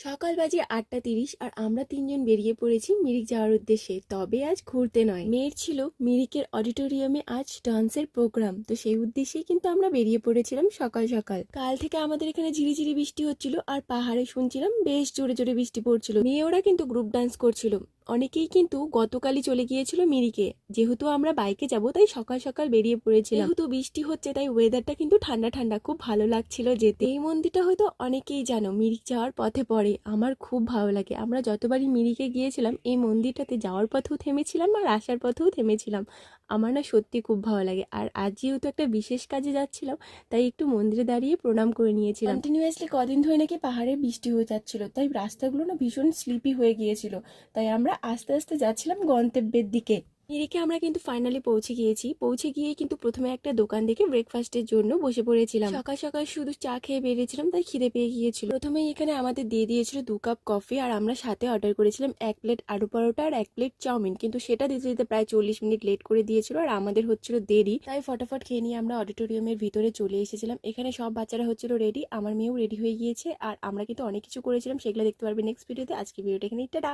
সকাল বাজে ৮টা ৩০ আর আমরা তিনজন বেরিয়ে পড়েছি মিরিক যাওয়ার উদ্দেশ্যে। তবে আজ ঘুরতে নয়, মেয়ের ছিল মিরিকের অডিটোরিয়ামে আজ ডান্সের প্রোগ্রাম। তো সেই উদ্দেশ্যেই কিন্তু আমরা বেরিয়ে পড়েছিলাম সকাল সকাল। কাল থেকে আমাদের এখানে ঝিরিঝিরি বৃষ্টি হচ্ছিল আর পাহাড়ে শুনছিলাম বেশ জোরে জোরে বৃষ্টি পড়ছিল। মেয়ে ওরা কিন্তু গ্রুপ ডান্স করছিল। অনেকেই কিন্তু গতকালই চলে গিয়েছিল মিরিকে। যেহেতু আমরা বাইকে যাব তাই সকাল সকাল বেরিয়ে পড়েছিলাম। যেহেতু বৃষ্টি হচ্ছে তাই ওয়েদারটা কিন্তু ঠান্ডা ঠান্ডা, খুব ভালো লাগছিল যেতে। এই মন্দিরটা হয়তো অনেকেই জানো, মিরিক যাওয়ার পথে পড়ে। আমার খুব ভালো লাগে। আমরা যতবারই মিরিকে গিয়েছিলাম এই মন্দিরটাতে যাওয়ার পথেও থেমেছিলাম আর আসার পথেও থেমেছিলাম। আমার না সত্যি খুব ভালো লাগে। আর আজ যেহেতু একটা বিশেষ কাজে যাচ্ছিলাম তাই একটু মন্দিরে দাঁড়িয়ে প্রণাম করে নিয়েছিলাম। কন্টিনিউয়াসলি কদিন ধরে নাকি পাহাড়ে বৃষ্টি হয়ে যাচ্ছিল, তাই রাস্তাগুলো না ভীষণ স্লিপি হয়ে গিয়েছিল। তাই আমরা আস্তে আস্তে যাচ্ছিলাম গন্তব্যের দিকে। মিরিকে আমরা কিন্তু ফাইনালি পৌঁছে গিয়েছি। পৌঁছে গিয়ে কিন্তু প্রথমে একটা দোকান দেখে ব্রেকফাস্টের জন্য বসে পড়েছিলাম। সকাল সকাল শুধু চা খেয়ে বেরিয়েছিলাম তাই খিদে পেয়ে গিয়েছিল। প্রথমেই এখানে আমাদের দিয়ে দিয়েছিল 2 কাপ কফি আর আমরা সাথে অর্ডার করেছিলাম 1 প্লেট আলু পরোটা আর 1 প্লেট চাউমিন। কিন্তু সেটা দিতে দিতে প্রায় 40 মিনিট লেট করে দিয়েছিল আর আমাদের হচ্ছিল দেরি। তাই ফটাফট খেয়ে নিয়ে আমরা অডিটোরিয়ামের ভিতরে চলে এসেছিলাম। এখানে সব বাচ্চারা হচ্ছিল রেডি, আমার মেয়েও রেডি হয়ে গিয়েছে আর আমরা কিন্তু অনেক কিছু করেছিলাম, সেগুলো দেখতে পারবে নেক্সট ভিডিওতে। আজকে ভিডিওটা এখানে টাটা।